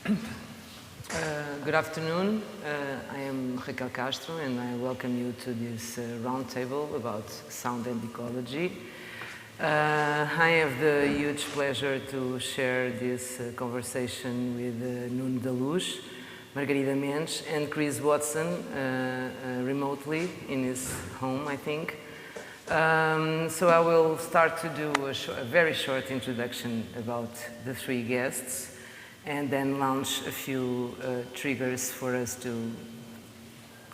Good afternoon. I am Raquel Castro, and I welcome you to this roundtable about sound and ecology. I have the huge pleasure to share this conversation with Nuno, Margarida Mendes, and Chris Watson remotely in his home, I think. So I will start to do a very short introduction about the three guests, and then launch a few triggers for us to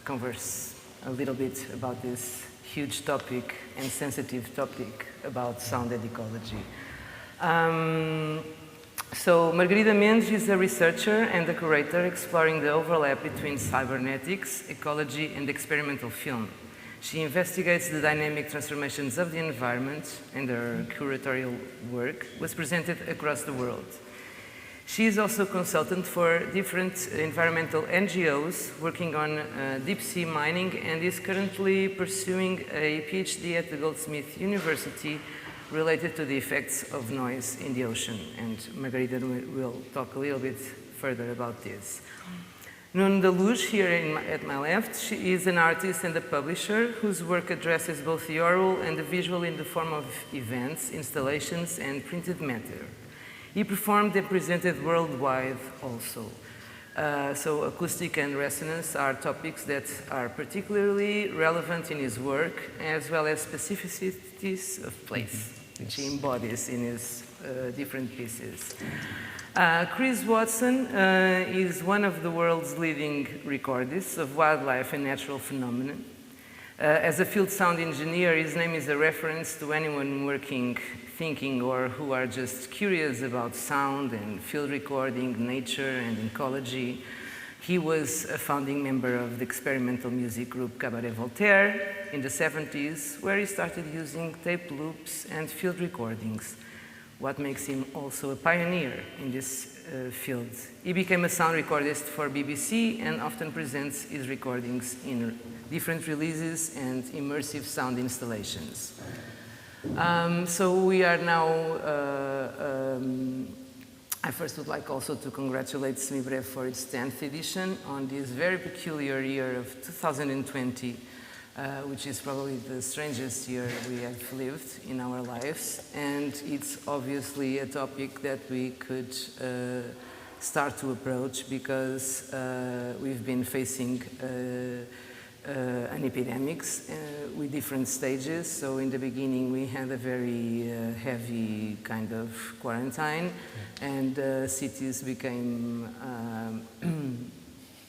converse a little bit about this huge topic and sensitive topic about sound and ecology. So Margarida Mendes is a researcher and a curator exploring the overlap between cybernetics, ecology, and experimental film. She investigates the dynamic transformations of the environment, and her curatorial work was presented across the world. She is also a consultant for different environmental NGOs working on deep sea mining, and is currently pursuing a PhD at the Goldsmith University related to the effects of noise in the ocean. And Margarida will talk a little bit further about this. Nuno, here at my left, she is an artist and a publisher whose work addresses both the oral and the visual in the form of events, installations, and printed matter. He performed and presented worldwide also. So acoustic and resonance are topics that are particularly relevant in his work, as well as specificities of place, which he embodies in his different pieces. Chris Watson is one of the world's leading recordists of wildlife and natural phenomena. As a field sound engineer, his name is a reference to anyone working, thinking, or who are just curious about sound and field recording, nature, and ecology. He was a founding member of the experimental music group Cabaret Voltaire in the 70s, where he started using tape loops and field recordings, what makes him also a pioneer in this field. He became a sound recordist for BBC and often presents his recordings in different releases and immersive sound installations. So we are now, I first would like also to congratulate SEMIBREVE for its 10th edition on this very peculiar year of 2020, which is probably the strangest year we have lived in our lives. And it's obviously a topic that we could start to approach because we've been facing an epidemics with different stages. So in the beginning we had a very heavy kind of quarantine, and cities became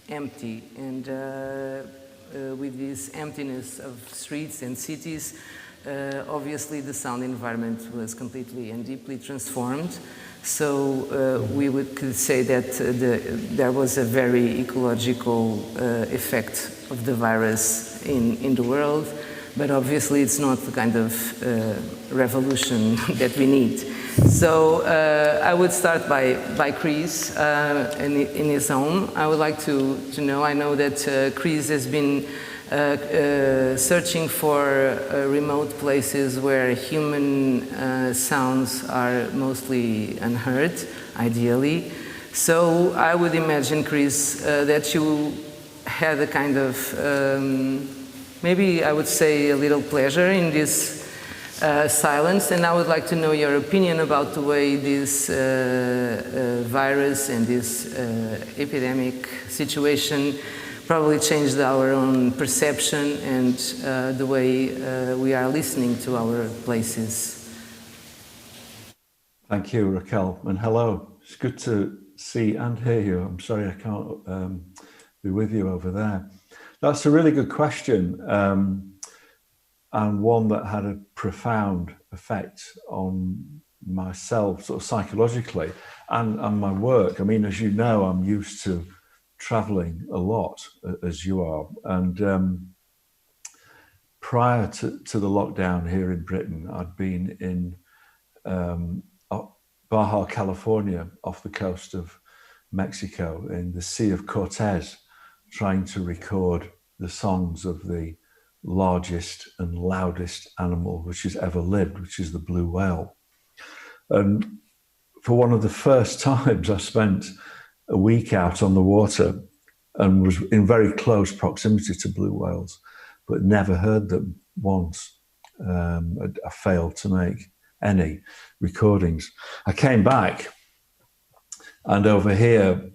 empty, and with this emptiness of streets and cities, obviously the sound environment was completely and deeply transformed. So we could say that there was a very ecological effect of the virus in the world, but obviously it's not the kind of revolution that we need. So I would start by Chris in his home. I would like to know, I know that Chris has been searching for remote places where human sounds are mostly unheard, ideally. So I would imagine, Chris, that you had a kind of, maybe I would say a little pleasure in this silence, and I would like to know your opinion about the way this virus and this epidemic situation probably changed our own perception and the way we are listening to our places. Thank you, Raquel, and hello. It's good to see and hear you. I'm sorry I can't be with you over there. That's a really good question, and one that had a profound effect on myself, sort of psychologically, and my work. I mean, as you know, I'm used to traveling a lot, as you are, and prior to the lockdown here in Britain, I'd been in Baja California, off the coast of Mexico, in the Sea of Cortez, trying to record the songs of the largest and loudest animal which has ever lived, which is the blue whale. And for one of the first times, I spent a week out on the water and was in very close proximity to blue whales, but never heard them once. I failed to make any recordings. I came back and over here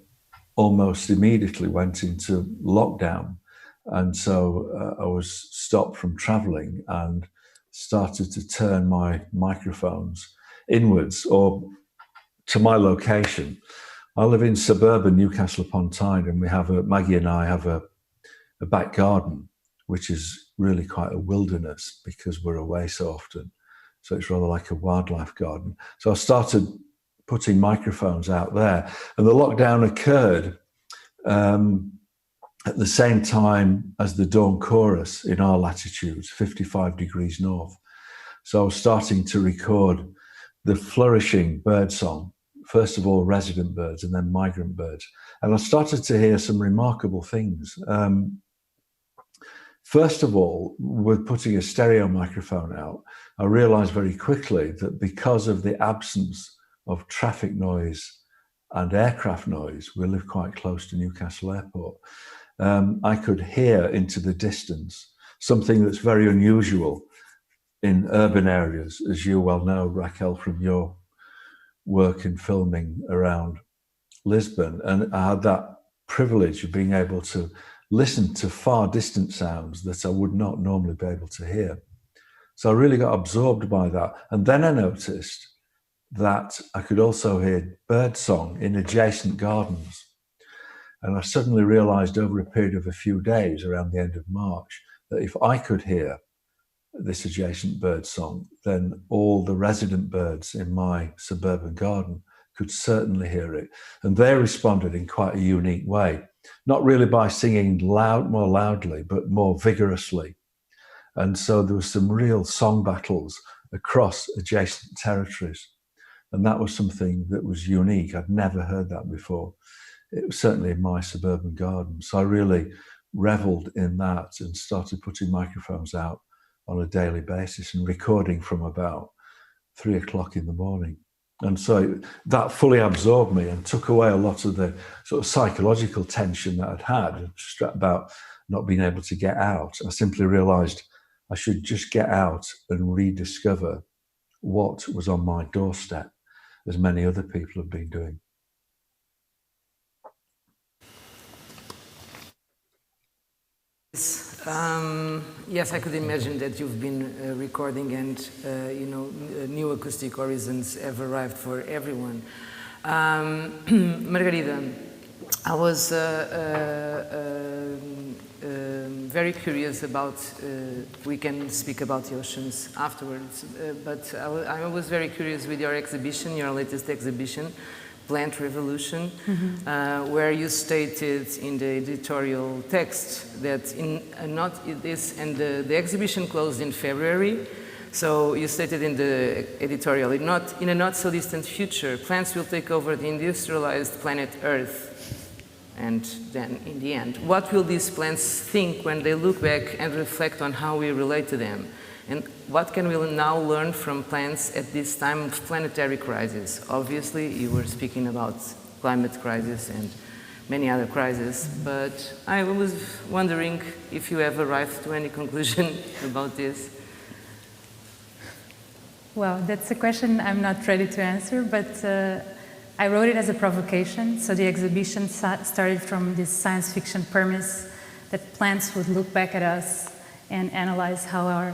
almost immediately went into lockdown. And so I was stopped from traveling and started to turn my microphones inwards or to my location. I live in suburban Newcastle upon Tyne, and Maggie and I have a back garden, which is really quite a wilderness because we're away so often. So it's rather like a wildlife garden. So I started putting microphones out there, and the lockdown occurred at the same time as the dawn chorus in our latitudes, 55 degrees north. So I was starting to record the flourishing bird song, first of all resident birds and then migrant birds. And I started to hear some remarkable things. First of all, with putting a stereo microphone out, I realized very quickly that because of the absence of traffic noise and aircraft noise, we live quite close to Newcastle Airport, I could hear into the distance, something that's very unusual in urban areas, as you well know, Raquel, from your work in filming around Lisbon. And I had that privilege of being able to listen to far distant sounds that I would not normally be able to hear. So I really got absorbed by that. And then I noticed that I could also hear bird song in adjacent gardens. And I suddenly realized over a period of a few days around the end of March that if I could hear this adjacent bird song, then all the resident birds in my suburban garden could certainly hear it. And they responded in quite a unique way, not really by singing more loudly, but more vigorously. And so there was some real song battles across adjacent territories. And that was something that was unique. I'd never heard that before. It was certainly in my suburban garden. So I really reveled in that and started putting microphones out on a daily basis and recording from about 3 o'clock in the morning. And so that fully absorbed me and took away a lot of the sort of psychological tension that I'd had about not being able to get out. I simply realized I should just get out and rediscover what was on my doorstep, as many other people have been doing. Yes, I could imagine that you've been recording and, new acoustic horizons have arrived for everyone. Margarida, I was very curious about, we can speak about the oceans afterwards, but I was very curious with your exhibition, your latest exhibition, Plant Revolution, where you stated in the editorial text that the exhibition closed in February. So you stated in the editorial, in a not so distant future, plants will take over the industrialized planet Earth. And then in the end, what will these plants think when they look back and reflect on how we relate to them? And what can we now learn from plants at this time of planetary crisis? Obviously, you were speaking about climate crisis and many other crises, but I was wondering if you have arrived to any conclusion about this. Well, that's a question I'm not ready to answer, but I wrote it as a provocation. So the exhibition started from this science fiction premise that plants would look back at us and analyze how our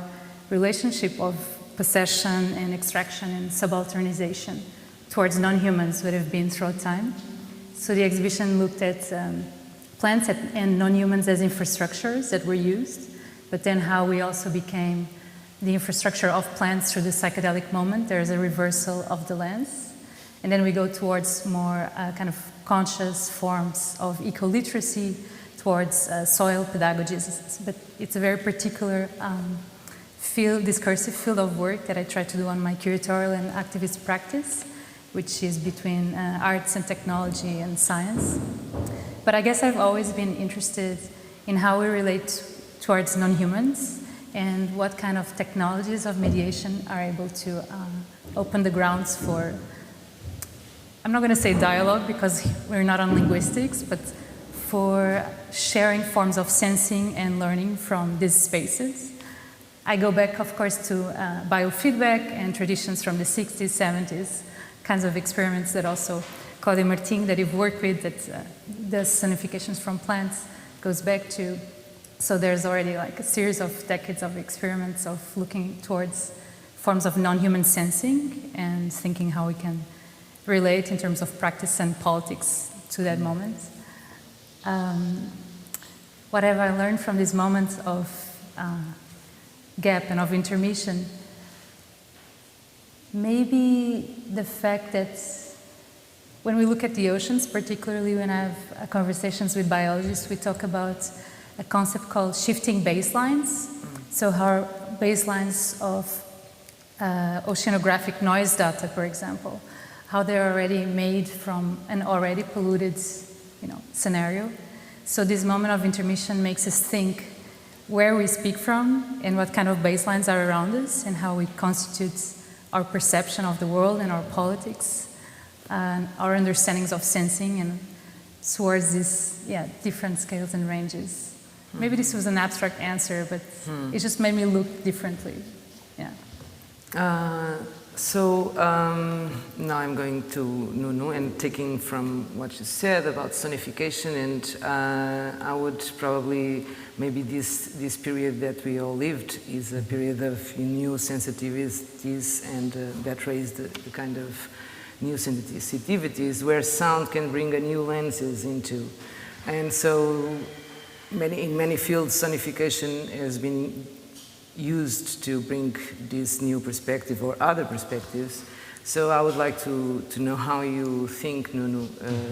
relationship of possession and extraction and subalternization towards non-humans would have been throughout time. So the exhibition looked at plants and non-humans as infrastructures that were used, but then how we also became the infrastructure of plants through the psychedelic moment. There's a reversal of the lens. And then we go towards more kind of conscious forms of eco-literacy, towards soil pedagogies. But it's a very particular discursive field of work that I try to do on my curatorial and activist practice, which is between arts and technology and science. But I guess I've always been interested in how we relate towards non-humans and what kind of technologies of mediation are able to open the grounds for I'm not going to say dialogue because we're not on linguistics, but for sharing forms of sensing and learning from these spaces. I go back, of course, to biofeedback and traditions from the 60s, 70s, kinds of experiments that also Claudia Martin, that you've worked with, that does sonifications from plants, goes back to. So there's already like a series of decades of experiments of looking towards forms of non-human sensing and thinking how we can relate in terms of practice and politics to that moment. What have I learned from this moment of gap and of intermission? Maybe the fact that when we look at the oceans, particularly when I have conversations with biologists, we talk about a concept called shifting baselines. So how baselines of oceanographic noise data, for example, how they're already made from an already polluted, scenario. So this moment of intermission makes us think where we speak from and what kind of baselines are around us and how we constitute our perception of the world and our politics and our understandings of sensing and towards these different scales and ranges. Maybe this was an abstract answer, but it just made me look differently. So now I'm going to Nuno and taking from what you said about sonification, and I would probably, maybe this period that we all lived is a period of new sensitivities and that raised the kind of new sensitivities where sound can bring a new lenses into. And so in many fields, sonification has been used to bring this new perspective or other perspectives. So I would like to know how you think, Nuno,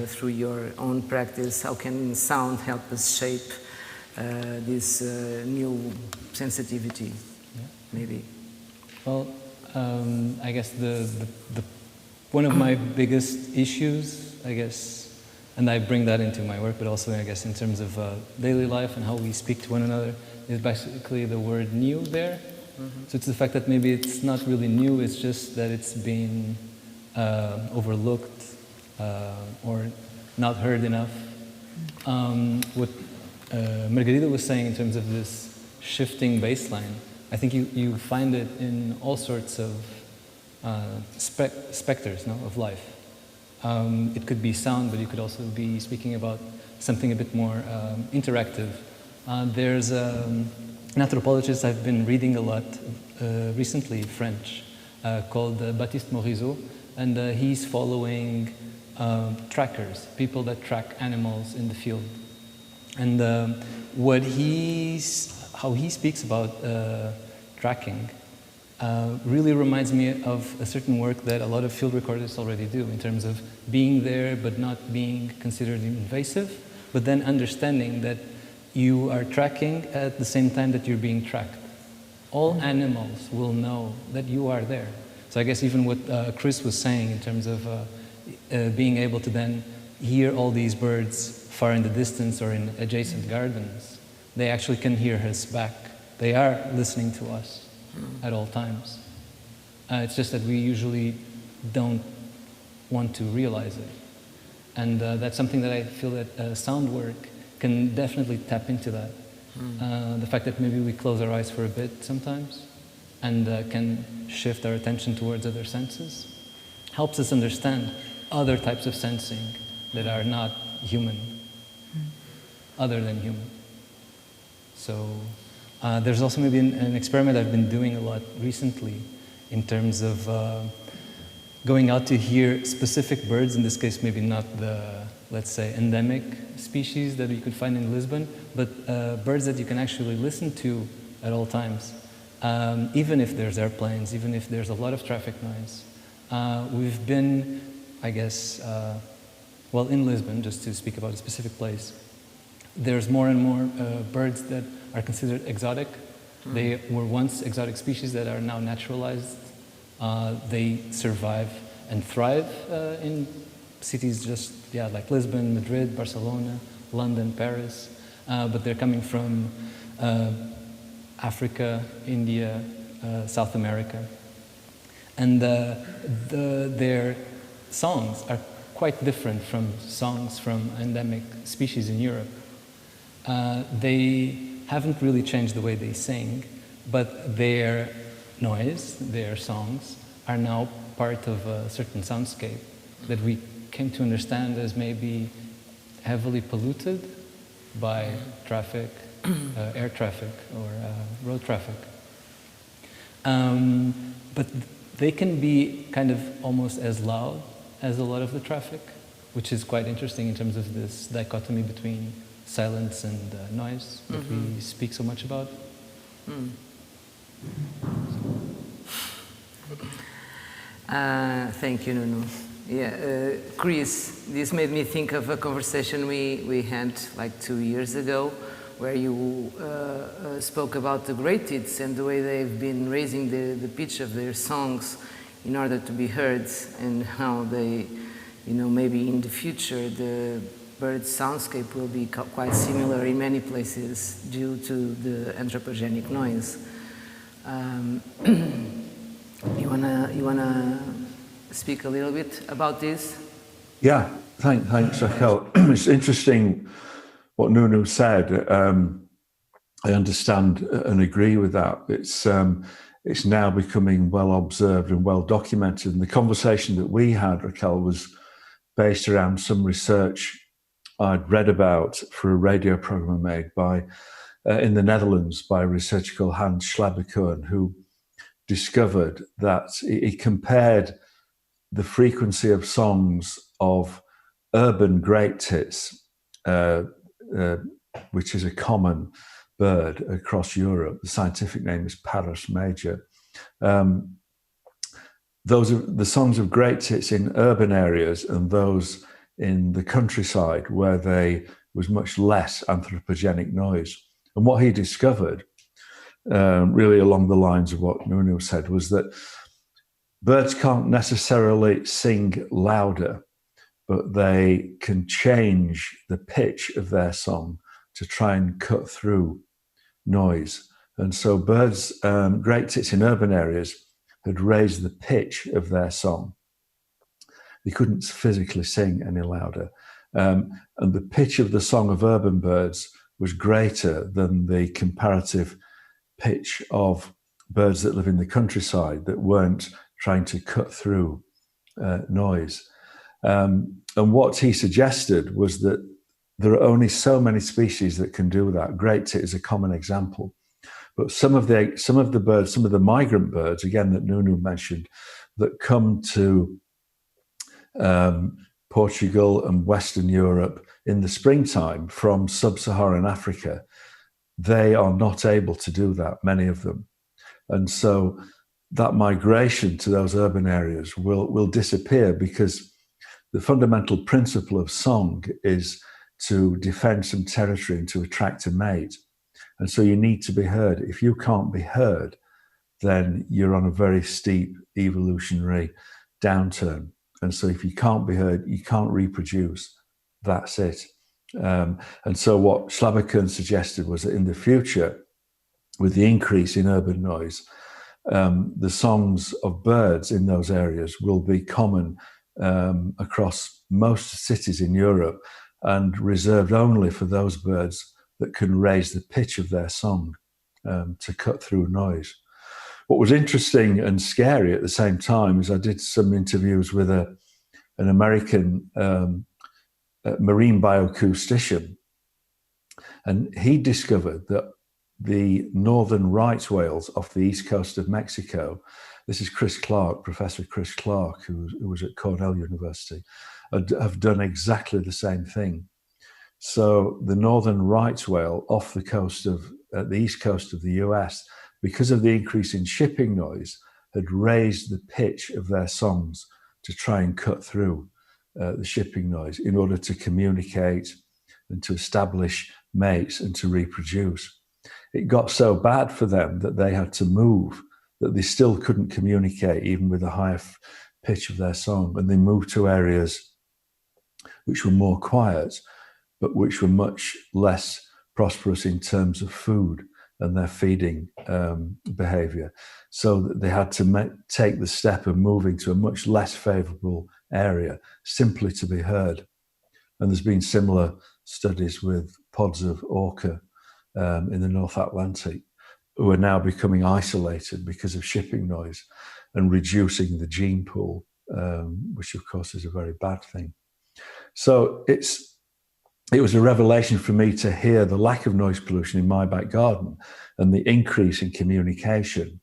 through your own practice, how can sound help us shape this new sensitivity, maybe? Well, I guess the one of my biggest issues, I guess, and I bring that into my work, but also I guess in terms of daily life and how we speak to one another, is basically the word new there. So it's the fact that maybe it's not really new, it's just that it's been overlooked or not heard enough. What Margarida was saying in terms of this shifting baseline, I think you find it in all sorts of specters of life. It could be sound, but you could also be speaking about something a bit more interactive. There's an anthropologist I've been reading a lot recently, French, called Baptiste Morisot, and he's following trackers, people that track animals in the field. And how he speaks about tracking really reminds me of a certain work that a lot of field recorders already do in terms of being there but not being considered invasive, but then understanding that you are tracking at the same time that you're being tracked. All animals will know that you are there. So I guess even what Chris was saying in terms of being able to then hear all these birds far in the distance or in adjacent gardens, they actually can hear us back. They are listening to us at all times. It's just that we usually don't want to realize it. And that's something that I feel that sound work can definitely tap into that. The fact that maybe we close our eyes for a bit sometimes and can shift our attention towards other senses helps us understand other types of sensing that are not human, other than human. So there's also maybe an experiment I've been doing a lot recently in terms of going out to hear specific birds, in this case maybe not the, let's say, endemic species that you could find in Lisbon, but birds that you can actually listen to at all times, even if there's airplanes, even if there's a lot of traffic noise. We've been, I guess, well, in Lisbon, just to speak about a specific place, there's more and more birds that are considered exotic. They were once exotic species that are now naturalized. They survive and thrive in cities just, like Lisbon, Madrid, Barcelona, London, Paris. But they're coming from Africa, India, South America. And their songs are quite different from songs from endemic species in Europe. They haven't really changed the way they sing, but their noise, their songs, are now part of a certain soundscape that we came to understand as maybe heavily polluted by traffic, air traffic, or road traffic. But they can be kind of almost as loud as a lot of the traffic, which is quite interesting in terms of this dichotomy between silence and noise that we speak so much about. Thank you, Nuno. Yeah, Chris, this made me think of a conversation we had like 2 years ago, where you spoke about the great hits and the way they've been raising the pitch of their songs in order to be heard, and how they, maybe in the future the bird soundscape will be quite similar in many places due to the anthropogenic noise. You wanna speak a little bit about this? Yeah, thanks, Raquel. It's interesting what Nuno said. I understand and agree with that. It's now becoming well observed and well documented. And the conversation that we had, Raquel, was based around some research I'd read about for a radio program made in the Netherlands by a researcher called Hans Schlabberkoen, who discovered that he compared the frequency of songs of urban great tits, which is a common bird across Europe. The scientific name is Parus major. Those are the songs of great tits in urban areas and those in the countryside where there was much less anthropogenic noise. And what he discovered, really along the lines of what Nuno said, was that birds can't necessarily sing louder, but they can change the pitch of their song to try and cut through noise. And so birds, great tits in urban areas, had raised the pitch of their song. They couldn't physically sing any louder. And the pitch of the song of urban birds was greater than the comparative pitch of birds that live in the countryside that weren't trying to cut through noise. And what he suggested was that there are only so many species that can do that. Great tit is a common example. But some of the birds, some of the migrant birds, again, that Nuno mentioned, that come to Portugal and Western Europe in the springtime from sub-Saharan Africa, they are not able to do that, many of them. And so that migration to those urban areas will disappear, because the fundamental principle of song is to defend some territory and to attract a mate. And so you need to be heard. If you can't be heard, then you're on a very steep evolutionary downturn. And so if you can't be heard, you can't reproduce. That's it. And so what Schlabberkoen suggested was that in the future, with the increase in urban noise, the songs of birds in those areas will be common across most cities in Europe, and reserved only for those birds that can raise the pitch of their song to cut through noise. What was interesting and scary at the same time is I did some interviews with an American marine bioacoustician, and he discovered that the northern right whales off the east coast of Mexico, this is Chris Clark, Professor Chris Clark, who was at Cornell University, have done exactly the same thing. So the northern right whale off the east coast of the US, because of the increase in shipping noise, had raised the pitch of their songs to try and cut through the shipping noise in order to communicate and to establish mates and to reproduce. It got so bad for them that they had to move, that they still couldn't communicate even with a higher pitch of their song. And they moved to areas which were more quiet, but which were much less prosperous in terms of food and their feeding behavior. So that they had to take the step of moving to a much less favorable area simply to be heard. And there's been similar studies with pods of orca in the North Atlantic who are now becoming isolated because of shipping noise and reducing the gene pool, which of course is a very bad thing. So it was a revelation for me to hear the lack of noise pollution in my back garden and the increase in communication.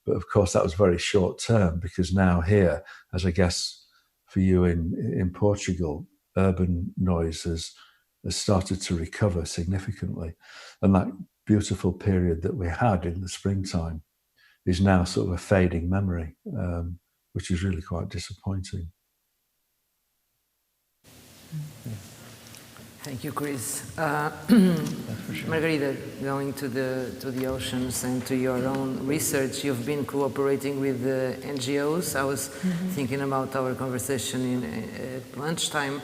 But of course, that was very short term, because now here, as I guess for you in Portugal, urban noise has started to recover significantly. And that beautiful period that we had in the springtime is now sort of a fading memory, which is really quite disappointing. Thank you, Chris. Margarida, going to the oceans and to your own research, you've been cooperating with the NGOs. I was thinking about our conversation at lunchtime.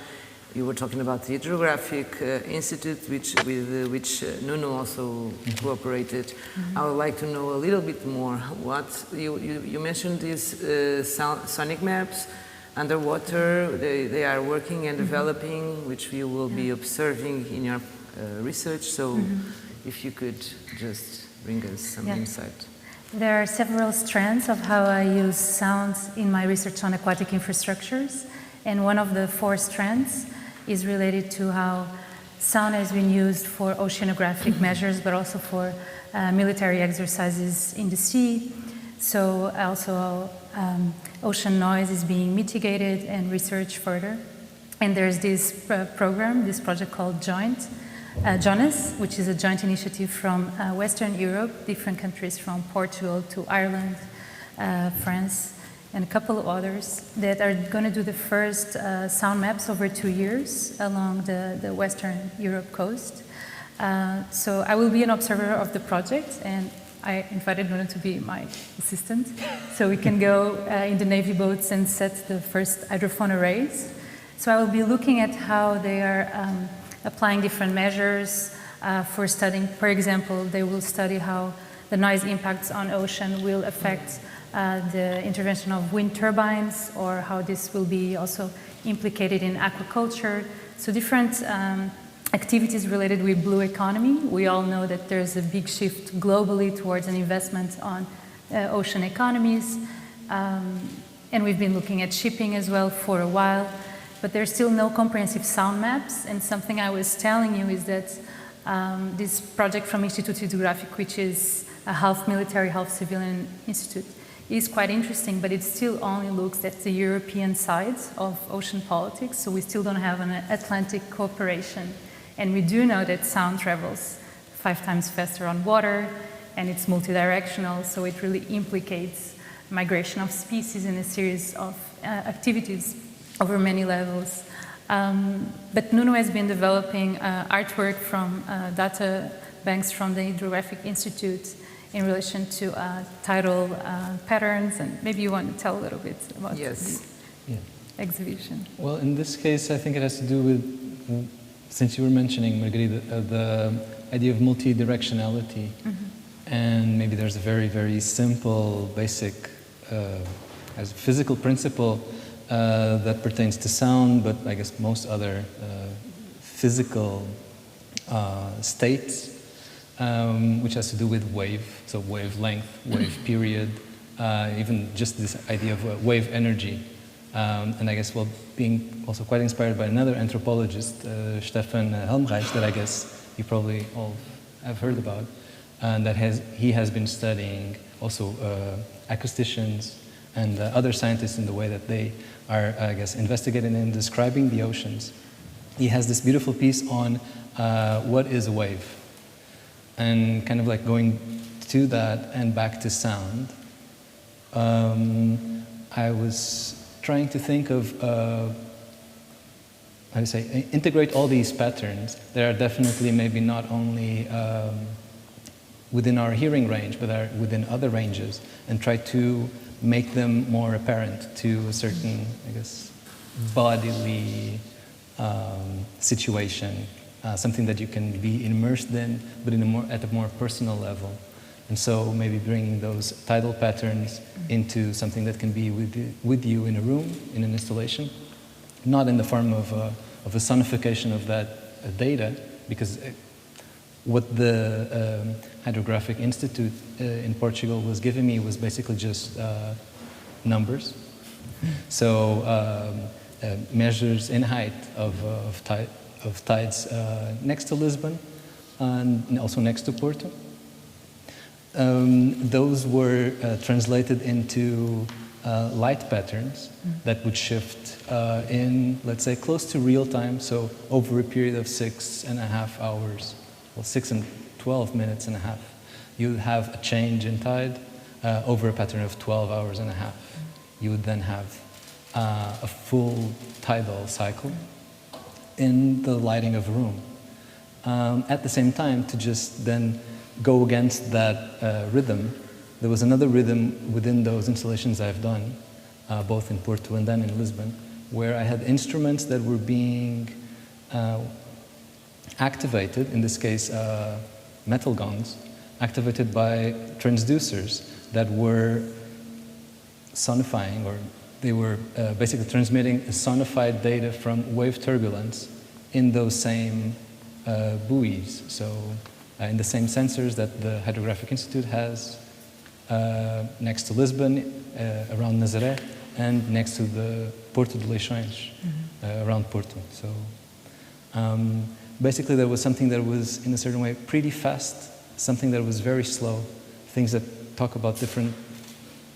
You were talking about the Hydrographic Institute, with which Nuno also cooperated. I would like to know a little bit more. What you mentioned these sonic maps. Underwater, they are working and developing, which you will be observing in your research. So if you could just bring us some insight. There are several strands of how I use sounds in my research on aquatic infrastructures. And one of the 4 strands is related to how sound has been used for oceanographic measures, but also for military exercises in the sea. So also ocean noise is being mitigated and researched further. And there's this program, this project called JONAS, which is a joint initiative from Western Europe, different countries from Portugal to Ireland, France, and a couple of others that are going to do the first sound maps over 2 years along the Western Europe coast. So I will be an observer of the project, and I invited Nuno to be my assistant, so we can go in the Navy boats and set the first hydrophone arrays. So I will be looking at how they are applying different measures for studying. For example, they will study how the noise impacts on ocean will affect the intervention of wind turbines, or how this will be also implicated in aquaculture. So different activities related with blue economy. We all know that there's a big shift globally towards an investment on ocean economies. And we've been looking at shipping as well for a while, but there's still no comprehensive sound maps. And something I was telling you is that this project from Instituto Hidrográfico, which is a half military, half civilian institute, is quite interesting, but it still only looks at the European side of ocean politics, so we still don't have an Atlantic cooperation. And we do know that sound travels 5 times faster on water, and it's multidirectional, so it really implicates migration of species in a series of activities over many levels. But Nuno has been developing artwork from data banks from the Hydrographic Institute in relation to tidal patterns, and maybe you want to tell a little bit about the exhibition. Well, in this case, I think it has to do with, since you were mentioning, Margarida, the idea of multi-directionality, and maybe there's a very, very simple, basic, as a physical principle that pertains to sound, but I guess most other physical states, which has to do with wave, so wavelength, wave period, even just this idea of wave energy. And I guess, well, being also quite inspired by another anthropologist, Stefan Helmrich, that I guess you probably all have heard about, and that he has been studying also acousticians and other scientists in the way that they are, I guess, investigating and describing the oceans. He has this beautiful piece on what is a wave, and kind of like going to that and back to sound. I was trying to think of, how to say, integrate all these patterns that are definitely maybe not only within our hearing range, but are within other ranges, and try to make them more apparent to a certain, I guess, bodily situation, something that you can be immersed in, but at a more personal level. And so maybe bringing those tidal patterns into something that can be with you in a room, in an installation, not in the form of a sonification of that data, because what the Hydrographic Institute in Portugal was giving me was basically just numbers. So measures in height of tides next to Lisbon and also next to Porto. Those were translated into light patterns that would shift in, let's say, close to real time, so over a period of 6.5 hours, well, 6 and 12 minutes and a half. You would have a change in tide over a pattern of 12 hours and a half. You would then have a full tidal cycle in the lighting of a room. At the same time, to just then go against that rhythm, there was another rhythm within those installations I've done, both in Porto and then in Lisbon, where I had instruments that were being activated, in this case metal gongs, activated by transducers that were sonifying, or they were basically transmitting sonified data from wave turbulence in those same buoys. So in the same sensors that the Hydrographic Institute has next to Lisbon, around Nazaré, and next to the Porto de Leixões, around Porto. So basically there was something that was, in a certain way, pretty fast, something that was very slow, things that talk about different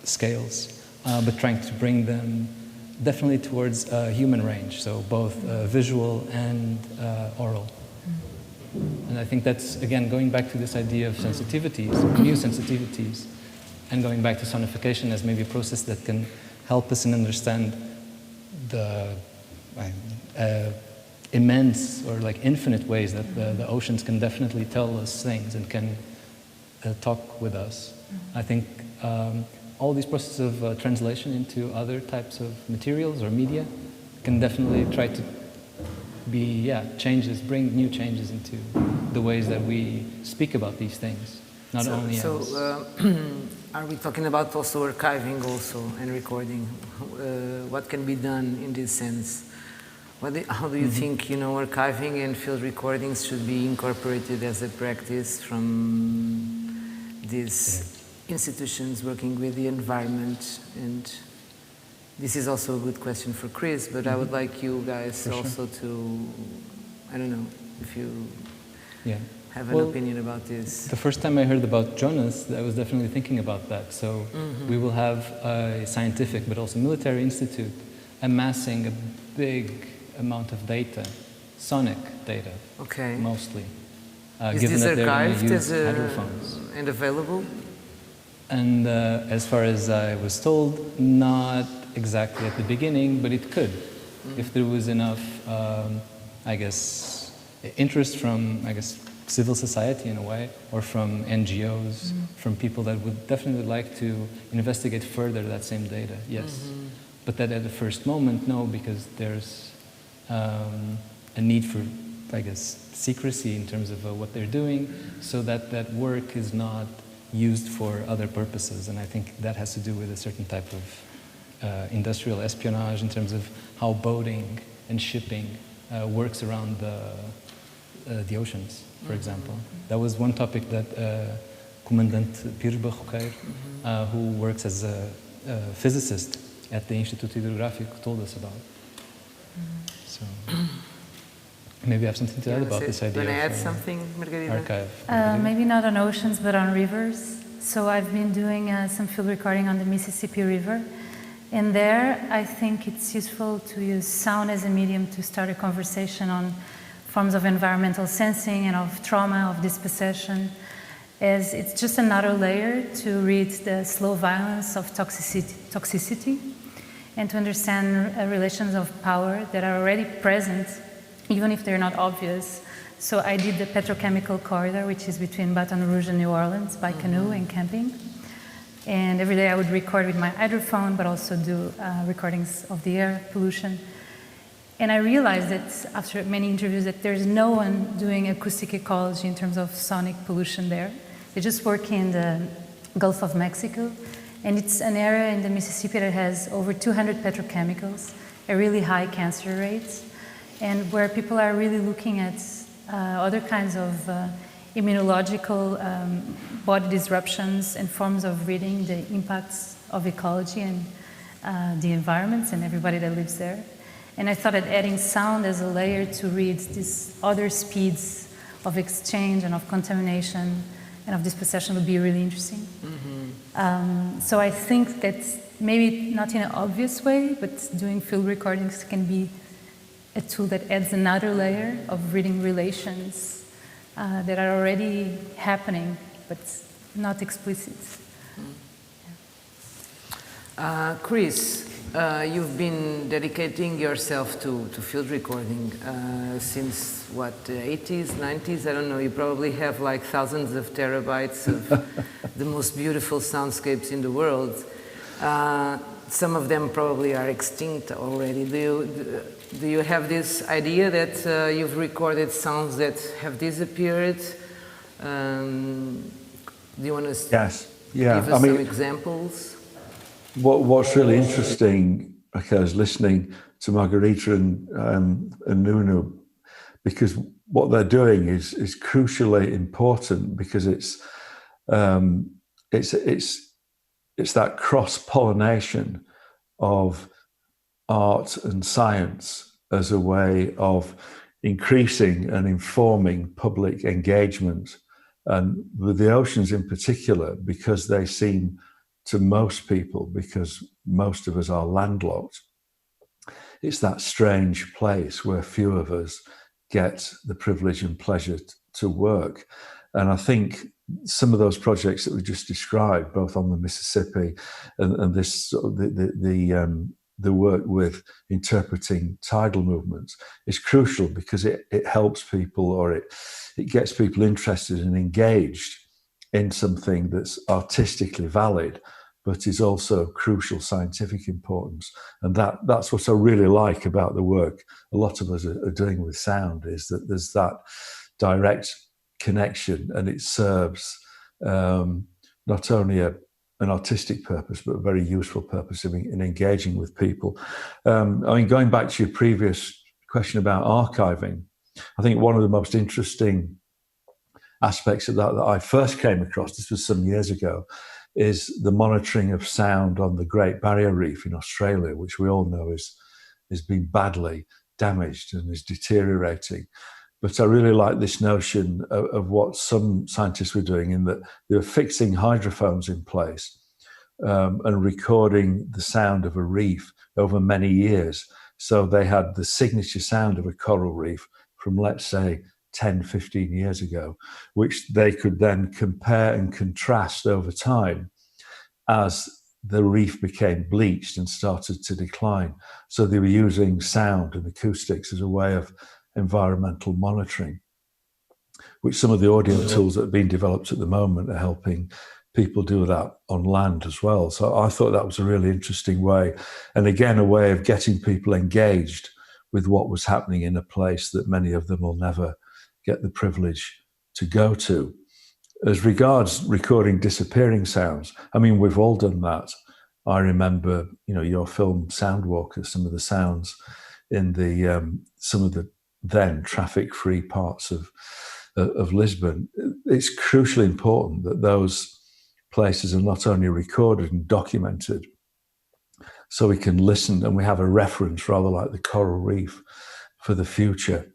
scales, but trying to bring them definitely towards human range, so both visual and oral. And I think that's, again, going back to this idea of sensitivities, new sensitivities, and going back to sonification as maybe a process that can help us understand the immense or like infinite ways that the oceans can definitely tell us things and can talk with us. I think all these processes of translation into other types of materials or media can definitely try to be, changes, bring new changes into the ways that we speak about these things, not only as... Are we talking about also archiving also and recording? What can be done in this sense? How do you think, archiving and field recordings should be incorporated as a practice from these institutions working with the environment? And this is also a good question for Chris, but I would like you guys also to, I don't know, if you have an opinion about this. The first time I heard about Jonas, I was definitely thinking about that. So we will have a scientific but also military institute amassing a big amount of data, sonic data, mostly. Is given this that archived and available? And as far as I was told, not exactly at the beginning, but it could, if there was enough, interest from, civil society in a way, or from NGOs, from people that would definitely like to investigate further that same data, yes. But that at the first moment, no, because there's a need for, secrecy in terms of what they're doing, so that that work is not used for other purposes. And I think that has to do with a certain type of industrial espionage in terms of how boating and shipping works around the oceans, for example. That was one topic that Commandant Pires Barroqueiro, who works as a physicist at the Instituto Hidrográfico, told us about. So maybe I have something to add about this idea. Can I add something, Margarida? Archive. Maybe not on oceans, but on rivers. So I've been doing some field recording on the Mississippi River. And there, I think it's useful to use sound as a medium to start a conversation on forms of environmental sensing and of trauma, of dispossession, as it's just another layer to read the slow violence of toxicity and to understand relations of power that are already present, even if they're not obvious. So I did the petrochemical corridor, which is between Baton Rouge and New Orleans, by canoe and camping. And every day I would record with my hydrophone, but also do recordings of the air pollution. And I realized that after many interviews that there's no one doing acoustic ecology in terms of sonic pollution there. They just work in the Gulf of Mexico, and it's an area in the Mississippi that has over 200 petrochemicals, a really high cancer rate, and where people are really looking at other kinds of immunological body disruptions and forms of reading the impacts of ecology and the environments and everybody that lives there. And I thought that adding sound as a layer to read these other speeds of exchange and of contamination and of dispossession would be really interesting. Mm-hmm. So I think that maybe not in an obvious way, but doing field recordings can be a tool that adds another layer of reading relations that are already happening, but not explicit. Chris, you've been dedicating yourself to field recording since what, 80s, 90s? I don't know. You probably have like thousands of terabytes of the most beautiful soundscapes in the world. Some of them probably are extinct already. Do you have this idea that you've recorded sounds that have disappeared? Do you want to give us some examples? What's really interesting, okay, I was listening to Margarida and Nuno, because what they're doing is crucially important, because it's that cross-pollination of art and science as a way of increasing and informing public engagement, and with the oceans in particular, because they seem to most people, because most of us are landlocked, it's that strange place where few of us get the privilege and pleasure to work. And I think some of those projects that we just described, both on the Mississippi and this the work with interpreting tidal movements, is crucial, because it helps people, or it gets people interested and engaged in something that's artistically valid, but is also crucial scientific importance. And that's what I really like about the work a lot of us are doing with sound, is that there's that direct connection, and it serves not only an artistic purpose, but a very useful purpose in engaging with people. I mean, going back to your previous question about archiving, I think one of the most interesting aspects of that I first came across, this was some years ago, is the monitoring of sound on the Great Barrier Reef in Australia, which we all know is being badly damaged and is deteriorating. But I really like this notion of what some scientists were doing, in that they were fixing hydrophones in place and recording the sound of a reef over many years. So they had the signature sound of a coral reef from, let's say, 10, 15 years ago, which they could then compare and contrast over time as the reef became bleached and started to decline. So they were using sound and acoustics as a way of environmental monitoring, which some of the audio tools that have been developed at the moment are helping people do that on land as well. So I thought that was a really interesting way, and again, a way of getting people engaged with what was happening in a place that many of them will never get the privilege to go to. As regards recording disappearing sounds, I mean, we've all done that. I remember, your film Soundwalker, some of the sounds in the some of the then traffic-free parts of Lisbon. It's crucially important that those places are not only recorded and documented, so we can listen and we have a reference, rather like the coral reef, for the future.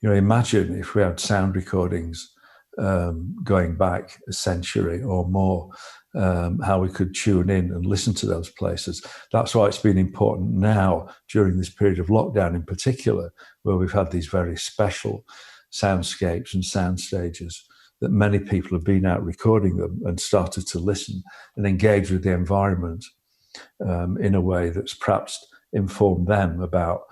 Imagine if we had sound recordings going back a century or more, how we could tune in and listen to those places. That's why it's been important now, during this period of lockdown in particular, where we've had these very special soundscapes and sound stages, that many people have been out recording them and started to listen and engage with the environment in a way that's perhaps informed them about,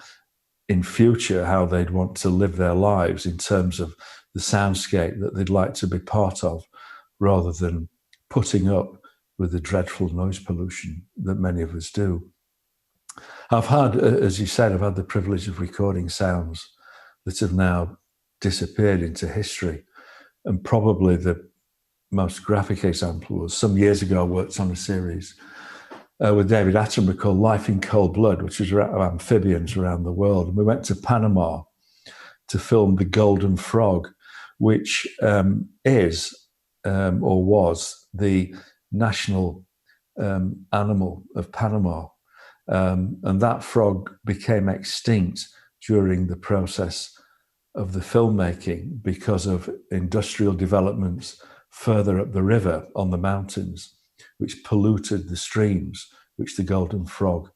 in future, how they'd want to live their lives in terms of the soundscape that they'd like to be part of, rather than putting up with the dreadful noise pollution that many of us do. I've had, as you said, I've had the privilege of recording sounds that have now disappeared into history. And probably the most graphic example was some years ago I worked on a series with David Attenborough called Life in Cold Blood, which was about amphibians around the world. And we went to Panama to film the golden frog, which is or was the national animal of Panama. And that frog became extinct during the process of the filmmaking because of industrial developments further up the river on the mountains, which polluted the streams which the golden frog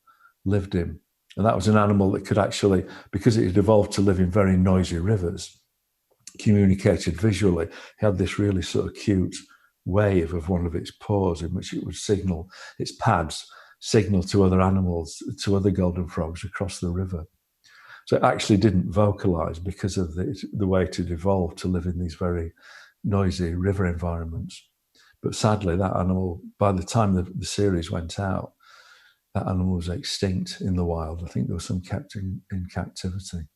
lived in. And that was an animal that could actually, because it had evolved to live in very noisy rivers, communicated visually. It had this really sort of cute wave of one of its paws in which it would signal, its pads signal to other animals, to other golden frogs across the river. So it actually didn't vocalize because of the way it had evolved to live in these very noisy river environments. But sadly, that animal, by the time the series went out, that animal was extinct in the wild. I think there was some kept in captivity.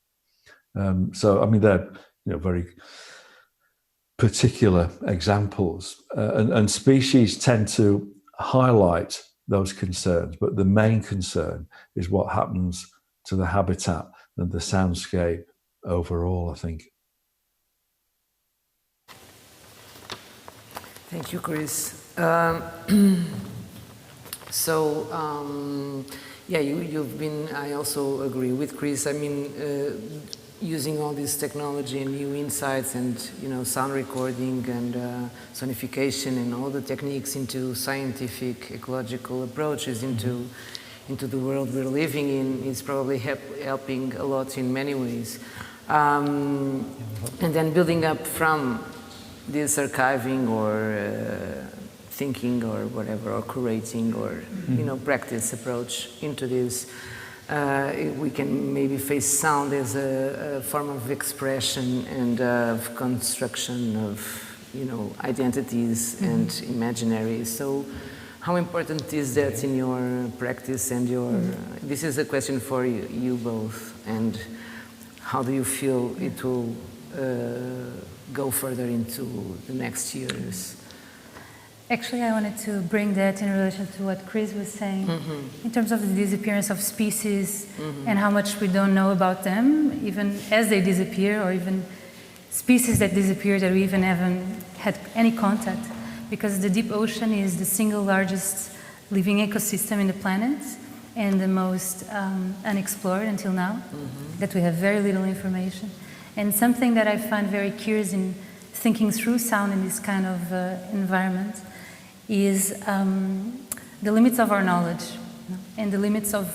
So, I mean, they're very particular examples. And species tend to highlight those concerns, but the main concern is what happens to the habitat and the soundscape overall, I think. Thank you, Chris. You've been, I also agree with Chris. I mean, using all this technology and new insights and, sound recording and sonification and all the techniques into scientific, ecological approaches into the world we're living in is probably helping a lot in many ways. And then building up from this archiving or thinking or whatever, or curating or, practice approach into this, we can maybe face sound as a form of expression and of construction of, identities and imaginaries. So how important is that in your practice and this is a question for you both, and how do you feel it will go further into the next years? Actually, I wanted to bring that in relation to what Chris was saying, in terms of the disappearance of species and how much we don't know about them, even as they disappear, or even species that disappear that we even haven't had any contact, because the deep ocean is the single largest living ecosystem in the planet and the most unexplored until now, that we have very little information. And something that I find very curious in thinking through sound in this kind of environment is the limits of our knowledge and the limits of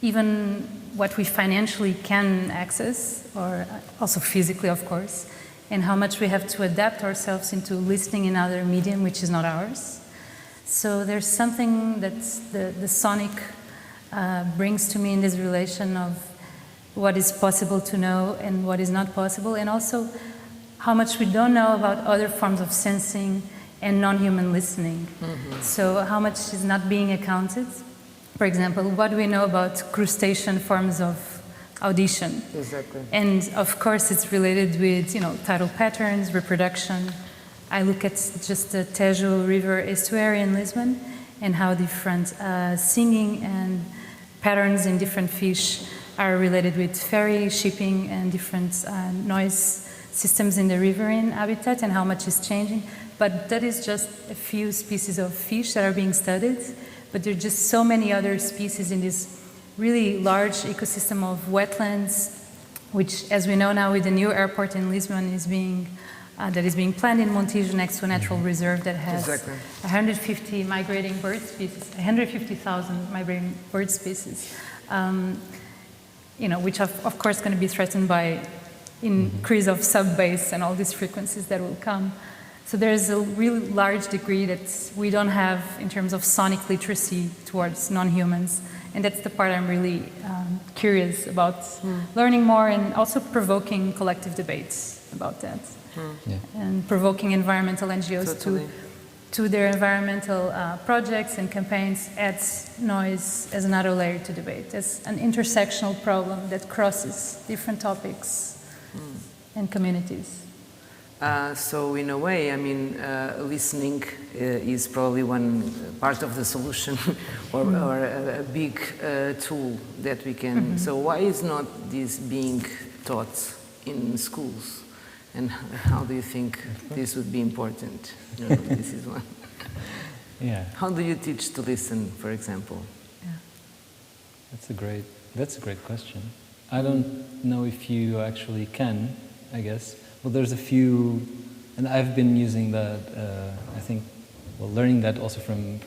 even what we financially can access, or also physically, of course, and how much we have to adapt ourselves into listening in other medium which is not ours. So there's something that the sonic brings to me in this relation of what is possible to know and what is not possible, and also how much we don't know about other forms of sensing and non-human listening. So how much is not being accounted? For example, what do we know about crustacean forms of audition? Exactly. And of course it's related with, tidal patterns, reproduction. I look at just the Tejo River estuary in Lisbon and how different singing and patterns in different fish are related with ferry shipping and different noise systems in the riverine habitat and how much is changing. But that is just a few species of fish that are being studied, but there are just so many other species in this really large ecosystem of wetlands, which, as we know now with the new airport in Lisbon, is being planned in Montijo next to a natural reserve that has 150 migrating bird species, 150,000 migrating bird species, which are, of course, going to be threatened by increase of sub-bass and all these frequencies that will come. So there's a really large degree that we don't have in terms of sonic literacy towards non-humans. And that's the part I'm really curious about learning more, and also provoking collective debates about that. And provoking environmental NGOs to their environmental projects and campaigns adds noise as another layer to debate, as an intersectional problem that crosses different topics and communities. So in a way, I mean, listening is probably one part of the solution or a big tool that we can. So why is not this being taught in schools? And how do you think this would be important? You know, this is one. Yeah. How do you teach to listen, for example? Yeah. That's a great question. I don't know if you actually can, I guess. Well, there's a few, and I've been using that, I think, well, learning that also from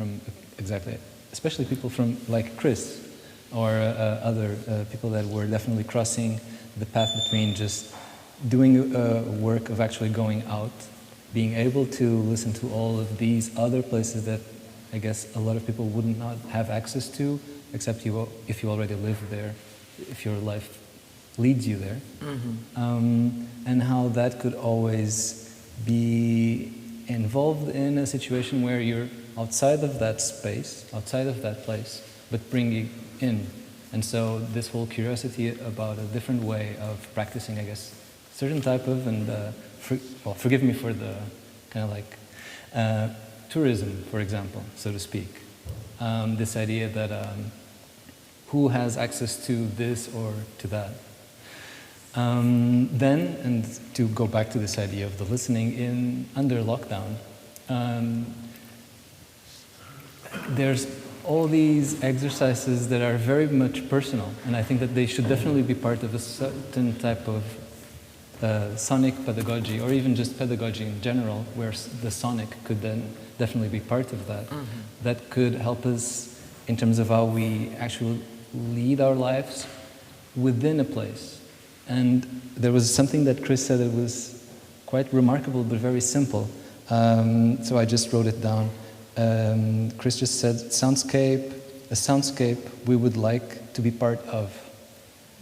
exactly, especially people from, like Chris, or other people that were definitely crossing the path between just doing work of actually going out, being able to listen to all of these other places that I guess a lot of people would not have access to, except if you already live there, if your life leads you there, and how that could always be involved in a situation where you're outside of that space, outside of that place, but bringing in. And so this whole curiosity about a different way of practicing, I guess, certain type of, and forgive me for the kind of like tourism, for example, so to speak. This idea that who has access to this or to that. Then, and to go back to this idea of the listening under lockdown, there's all these exercises that are very much personal, and I think that they should definitely be part of a certain type of sonic pedagogy, or even just pedagogy in general, where the sonic could then definitely be part of that. That could help us in terms of how we actually lead our lives within a place. And there was something that Chris said that was quite remarkable but very simple. So I just wrote it down. Chris just said, a soundscape we would like to be part of.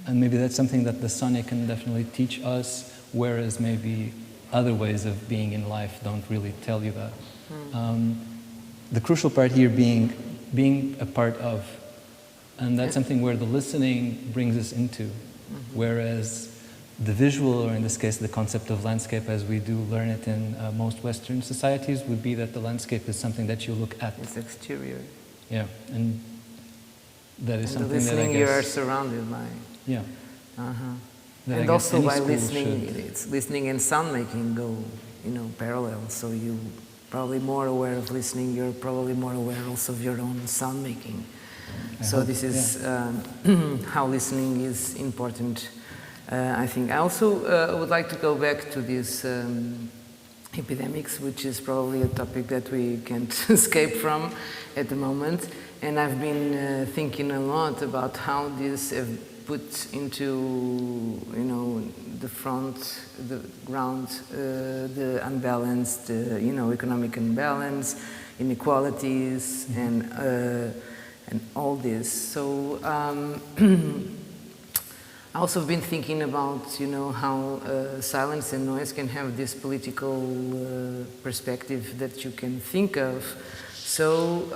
And maybe that's something that the sonic can definitely teach us, whereas maybe other ways of being in life don't really tell you that. The crucial part here being a part of, and that's something where the listening brings us into, whereas the visual, or in this case the concept of landscape as we do learn it in most Western societies, would be that the landscape is something that you look at. It's exterior. Yeah, and that is And something the listening that I guess, you are surrounded by. Yeah. And also by listening, it's listening and sound making go, parallel. So you probably more aware of listening. You're probably more aware also of your own sound making. So this is how listening is important. I think. I also would like to go back to these epidemics, which is probably a topic that we can't escape from at the moment. And I've been thinking a lot about how this have put into, the front, the ground, the unbalanced, economic imbalance, inequalities, and all this. So I also have been thinking about, how silence and noise can have this political perspective that you can think of. So,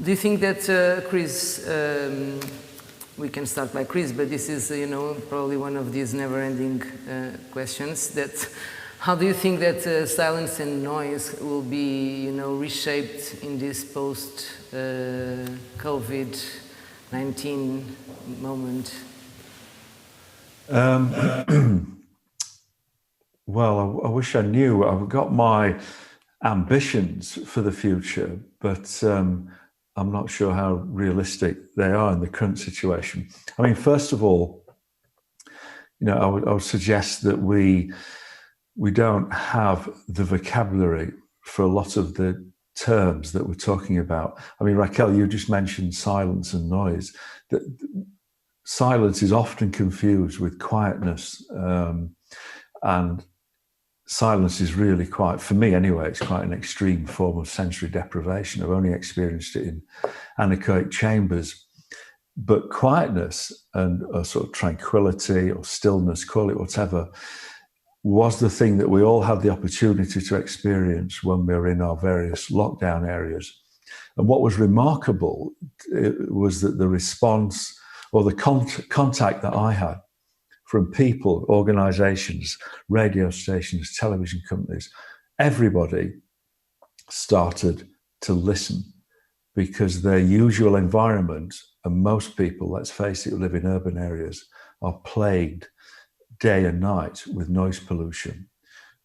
do you think that, Chris, we can start by Chris, but this is, probably one of these never-ending questions, that how do you think that silence and noise will be, reshaped in this post-COVID-19 moment? Well, I wish I knew. I've got my ambitions for the future, but I'm not sure how realistic they are in the current situation. I mean, first of all, I would suggest that we don't have the vocabulary for a lot of the terms that we're talking about. I mean, Raquel, you just mentioned silence and noise. Silence is often confused with quietness, and silence is really quite, for me anyway, it's quite an extreme form of sensory deprivation. I've only experienced it in anechoic chambers. But quietness and a sort of tranquility or stillness, call it whatever, was the thing that we all had the opportunity to experience when we were in our various lockdown areas. And what was remarkable was that the response or the contact that I had from people, organizations, radio stations, television companies. Everybody started to listen because their usual environment, and most people, let's face it, who live in urban areas, are plagued day and night with noise pollution.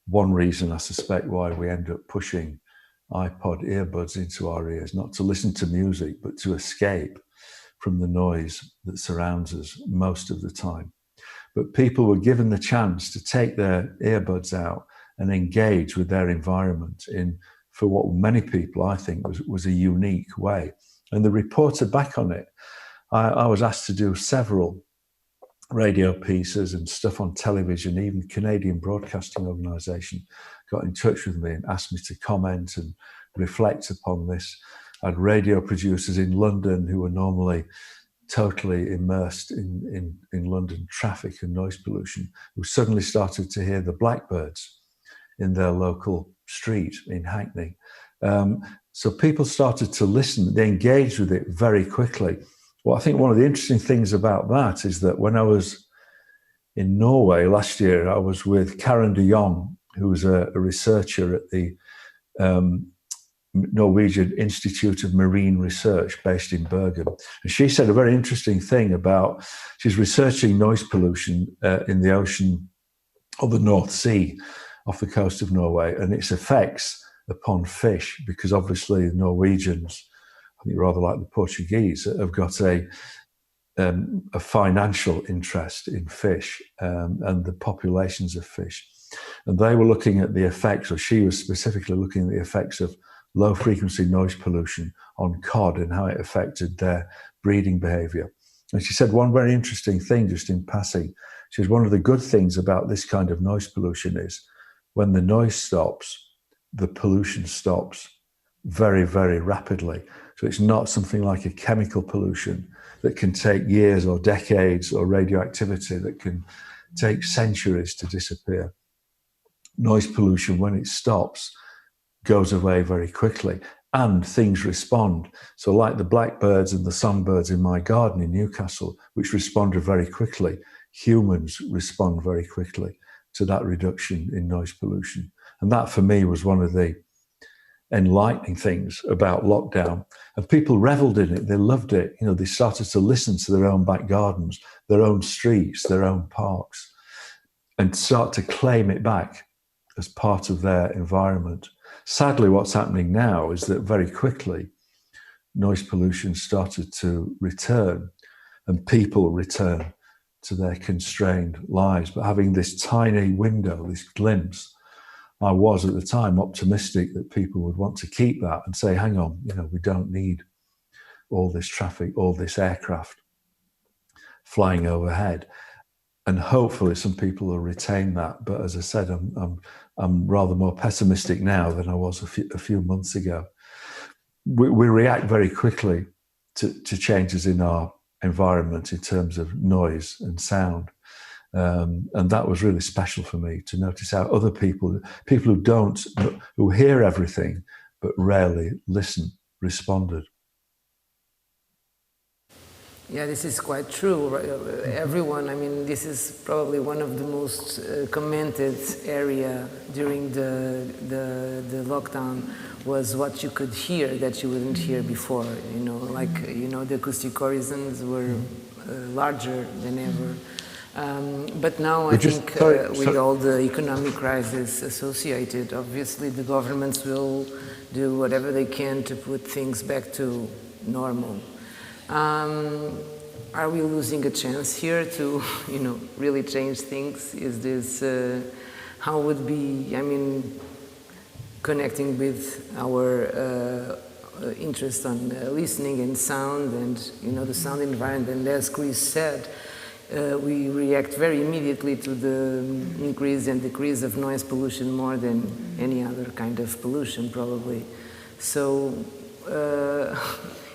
One reason, I suspect, why we end up pushing iPod earbuds into our ears, not to listen to music, but to escape from the noise that surrounds us most of the time. But people were given the chance to take their earbuds out and engage with their environment in, for what many people, I think, was a unique way. And the reporter back on it, I was asked to do several radio pieces and stuff on television. Even the Canadian Broadcasting Organisation got in touch with me and asked me to comment and reflect upon this. I had radio producers in London who were normally totally immersed in London traffic and noise pollution, who suddenly started to hear the blackbirds in their local street in Hackney. So people started to listen, they engaged with it very quickly. Well, I think one of the interesting things about that is that when I was in Norway last year, I was with Karen de Jong, who was a researcher at the Norwegian Institute of Marine Research based in Bergen. And she said a very interesting thing about, she's researching noise pollution in the ocean of the North Sea off the coast of Norway and its effects upon fish, because obviously the Norwegians, I think rather like the Portuguese, have got a financial interest in fish and the populations of fish. And they were looking at the effects, or she was specifically looking at the effects of low frequency noise pollution on cod and how it affected their breeding behavior. And she said one very interesting thing, just in passing. She says one of the good things about this kind of noise pollution is when the noise stops, the pollution stops very, very rapidly. So it's not something like a chemical pollution that can take years or decades, or radioactivity that can take centuries to disappear. Noise pollution, when it stops, goes away very quickly and things respond. So like the blackbirds and the songbirds in my garden in Newcastle, which responded very quickly, humans respond very quickly to that reduction in noise pollution. And that for me was one of the enlightening things about lockdown. And people reveled in it, they loved it. You know, they started to listen to their own back gardens, their own streets, their own parks, and start to claim it back as part of their environment. Sadly, what's happening now is that very quickly, noise pollution started to return and people return to their constrained lives. But having this tiny window, this glimpse, I was at the time optimistic that people would want to keep that and say, hang on, you know, we don't need all this traffic, all this aircraft flying overhead. And hopefully some people will retain that. But as I said, I'm rather more pessimistic now than I was a few months ago. We react very quickly to changes in our environment in terms of noise and sound. And that was really special for me to notice how other people who hear everything but rarely listen, responded. Yeah, this is quite true. Everyone, I mean, this is probably one of the most commented area during the lockdown, was what you could hear that you wouldn't hear before. You know, like, you know, the acoustic horizons were larger than ever. But now I think with all the economic crisis associated, obviously the governments will do whatever they can to put things back to normal. Are we losing a chance here to, you know, really change things? Is this, how would be, I mean, connecting with our interest on listening and sound and, you know, the sound environment. And as Chris said, we react very immediately to the increase and decrease of noise pollution more than any other kind of pollution, probably. So,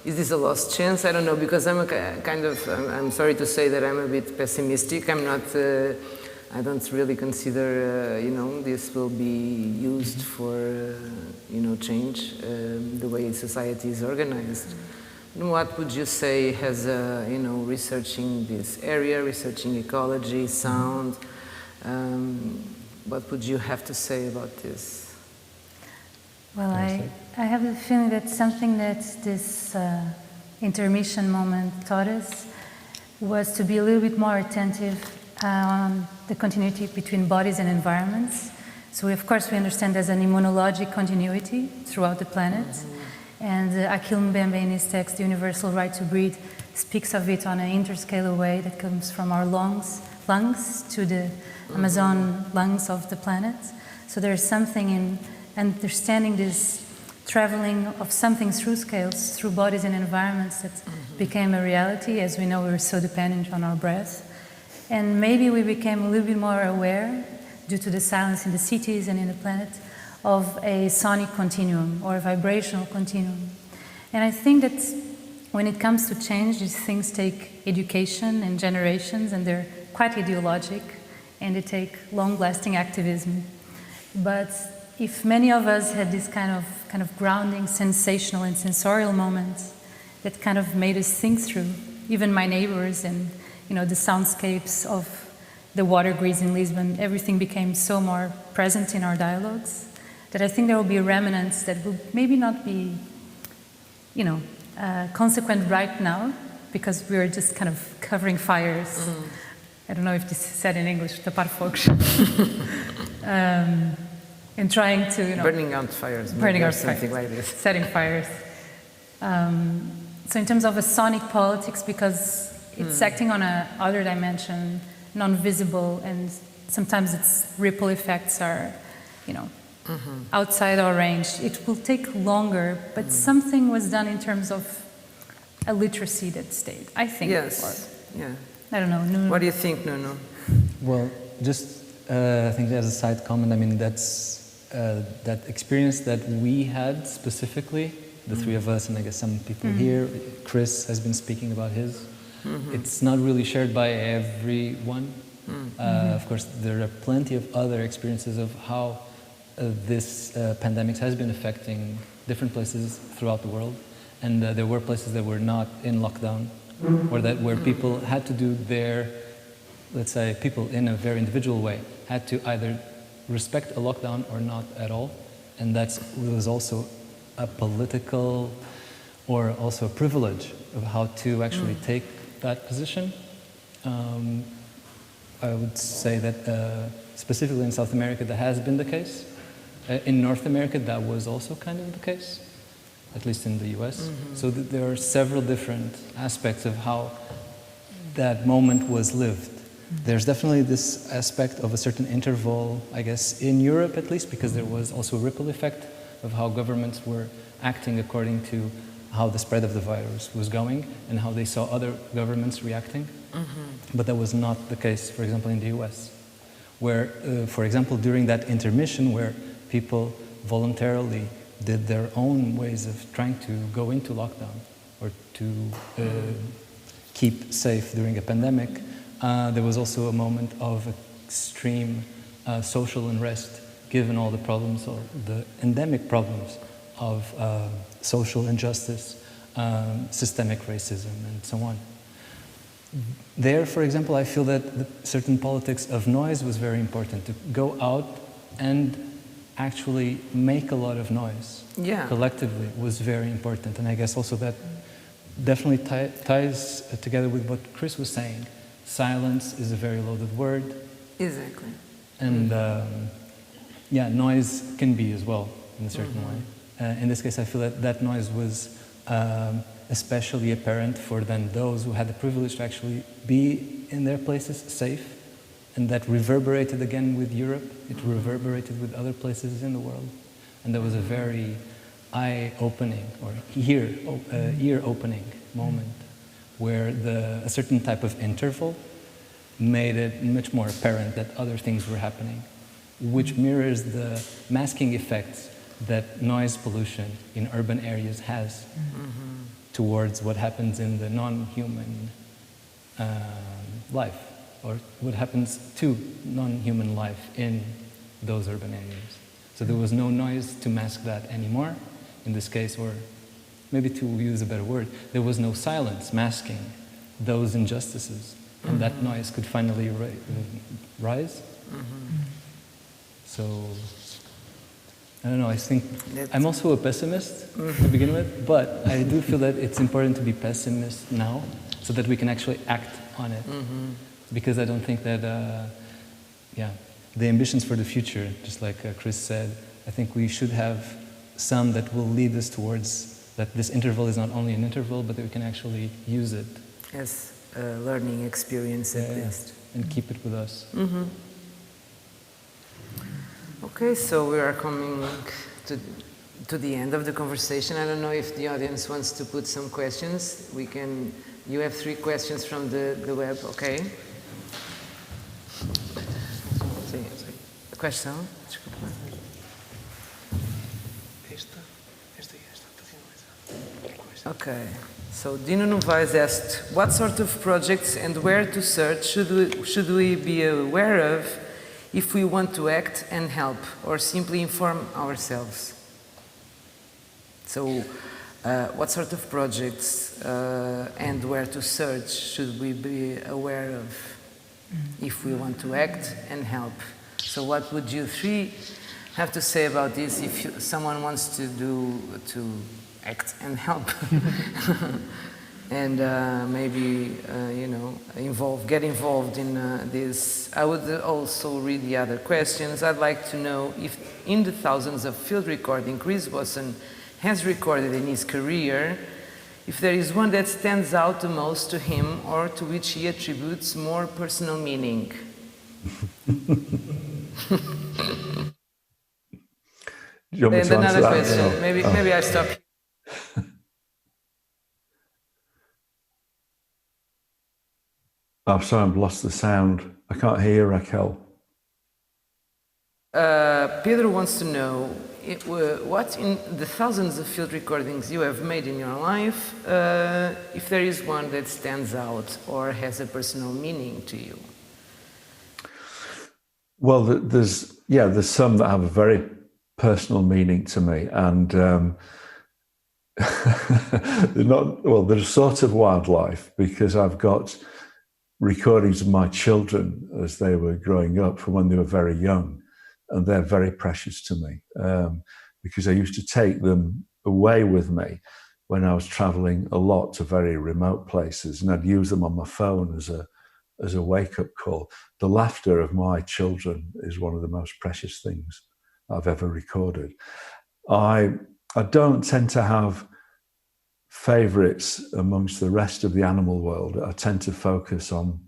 is this a lost chance? I don't know, because I'm I'm sorry to say that I'm a bit pessimistic. I'm not, I don't really consider, you know, this will be used for, you know, change the way society is organized. And what would you say as researching this area, researching ecology, sound? What would you have to say about this? Well, I have the feeling that something that this intermission moment taught us was to be a little bit more attentive on the continuity between bodies and environments. So of course we understand there's an immunologic continuity throughout the planet. And Achille Mbembe in his text, The Universal Right to Breathe, speaks of it on an interscalar way that comes from our lungs to the Amazon lungs of the planet. So there's something in understanding this traveling of something through scales, through bodies and environments that became a reality. As we know, we were so dependent on our breath. And maybe we became a little bit more aware, due to the silence in the cities and in the planet, of a sonic continuum or a vibrational continuum. And I think that when it comes to change, these things take education and generations, and they're quite ideologic, and they take long-lasting activism. But if many of us had this kind of grounding, sensational and sensorial moments that kind of made us think through, even my neighbors and the soundscapes of the water grids in Lisbon, everything became so more present in our dialogues that I think there will be remnants that will maybe not be, consequent right now, because we are just kind of covering fires. I don't know if this is said in English, tapar fogos. And trying to, burning out fires, something like this. Setting fires. So in terms of a sonic politics, because it's acting on a other dimension, non-visible, and sometimes its ripple effects are, outside our range. It will take longer, but something was done in terms of a literacy that stayed, I think. Yes, yeah. I don't know, Nuno. What do you think, Nuno? Well, just I think as a side comment, I mean, that's that experience that we had specifically, the three of us, and I guess some people here, Chris has been speaking about his. It's not really shared by everyone. Of course, there are plenty of other experiences of how this pandemic has been affecting different places throughout the world. And there were places that were not in lockdown, or that where people had to do their, let's say, people in a very individual way, had to either respect a lockdown or not at all. And that was also a political or also a privilege of how to actually take that position. I would say that specifically in South America that has been the case. In North America that was also kind of the case, at least in the US. So there are several different aspects of how that moment was lived. There's definitely this aspect of a certain interval, I guess, in Europe at least, because there was also a ripple effect of how governments were acting according to how the spread of the virus was going and how they saw other governments reacting. But that was not the case, for example, in the US, where, for example, during that intermission where people voluntarily did their own ways of trying to go into lockdown or to keep safe during a pandemic, there was also a moment of extreme social unrest, given all the problems, or the endemic problems of social injustice, systemic racism, and so on. There, for example, I feel that the certain politics of noise was very important, to go out and actually make a lot of noise collectively was very important. And I guess also that definitely ties together with what Chris was saying. Silence is a very loaded word. Exactly. And noise can be as well in a certain way. In this case, I feel that that noise was especially apparent for then those who had the privilege to actually be in their places safe, and that reverberated again with Europe. It reverberated with other places in the world. And there was a very eye-opening or ear-opening moment where a certain type of interval made it much more apparent that other things were happening, which mirrors the masking effects that noise pollution in urban areas has towards what happens in the non-human life, or what happens to non-human life in those urban areas. So there was no noise to mask that anymore, in this case, or maybe to use a better word, there was no silence masking those injustices, and that noise could finally rise. So, I don't know, I think I'm also a pessimist to begin with, but I do feel that it's important to be pessimist now so that we can actually act on it. Because I don't think that, the ambitions for the future, just like Chris said, I think we should have some that will lead us towards that this interval is not only an interval, but that we can actually use it. As a learning experience at least. And keep it with us. Okay, so we are coming to the end of the conversation. I don't know if the audience wants to put some questions. We can. You have 3 questions from the web, okay? Questão? Desculpa. Okay. So Dino Novaes asked, what sort of projects and where to search should we be aware of if we want to act and help, or simply inform ourselves? So, what sort of projects and where to search should we be aware of if we want to act and help? So, what would you 3 have to say about this if someone wants to act and help? And maybe, get involved in this. I would also read the other questions. I'd like to know if in the thousands of field recordings Chris Wasson has recorded in his career, if there is one that stands out the most to him or to which he attributes more personal meaning. And another question, maybe I stop. I'm sorry, I've lost the sound. I can't hear you, Raquel. Pedro wants to know what in the thousands of field recordings you have made in your life, if there is one that stands out or has a personal meaning to you. Well, there's some that have a very personal meaning to me, and they're sort of wildlife, because I've got recordings of my children as they were growing up from when they were very young, and they're very precious to me because I used to take them away with me when I was traveling a lot to very remote places, and I'd use them on my phone as a wake-up call. The laughter of my children is one of the most precious things I've ever recorded. I don't tend to have favourites amongst the rest of the animal world. I tend to focus on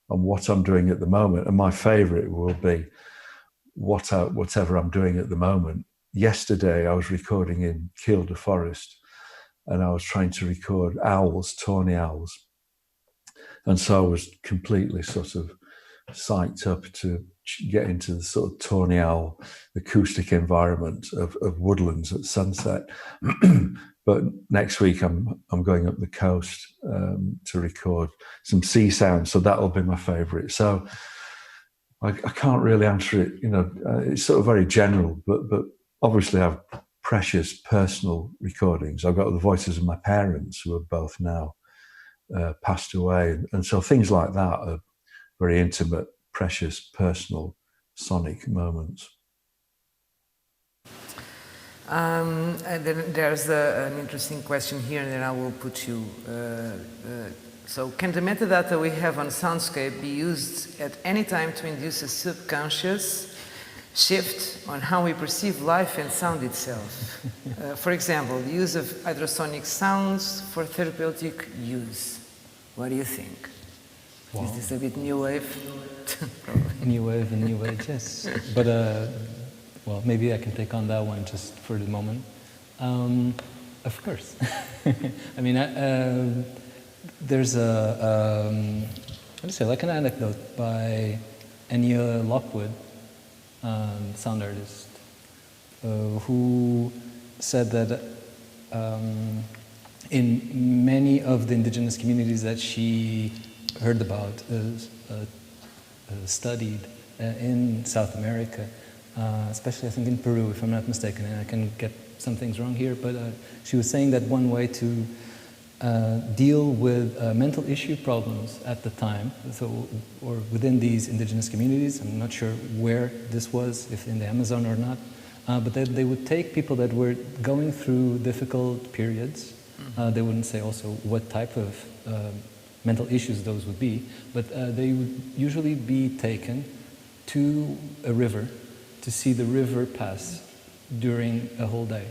what I'm doing at the moment, and my favourite will be whatever I'm doing at the moment. Yesterday I was recording in Kielder Forest, and I was trying to record owls, tawny owls, and so I was completely sort of psyched up to get into the sort of tawny owl acoustic environment of woodlands at sunset. But next week I'm going up the coast to record some sea sounds, so that'll be my favourite. So I can't really answer it. It's sort of very general, but obviously I have precious personal recordings. I've got the voices of my parents, who are both now passed away, and so things like that are very intimate, precious, personal, sonic moments. And then there's an interesting question here that I will put you. So, can the metadata we have on Soundscape be used at any time to induce a subconscious shift on how we perceive life and sound itself? For example, the use of hydrosonic sounds for therapeutic use. What do you think? Wow. Is this a bit new wave? New wave and new age, yes. But well, maybe I can take on that one just for the moment. Of course. I mean, there's like an anecdote by Enya Lockwood, sound artist, who said that in many of the indigenous communities that she heard about, studied in South America, especially I think in Peru, if I'm not mistaken, and I can get some things wrong here, but she was saying that one way to deal with mental issue problems at the time, or within these indigenous communities, I'm not sure where this was, if in the Amazon or not, but that they would take people that were going through difficult periods. They wouldn't say also what type of mental issues those would be, but they would usually be taken to a river to see the river pass during a whole day.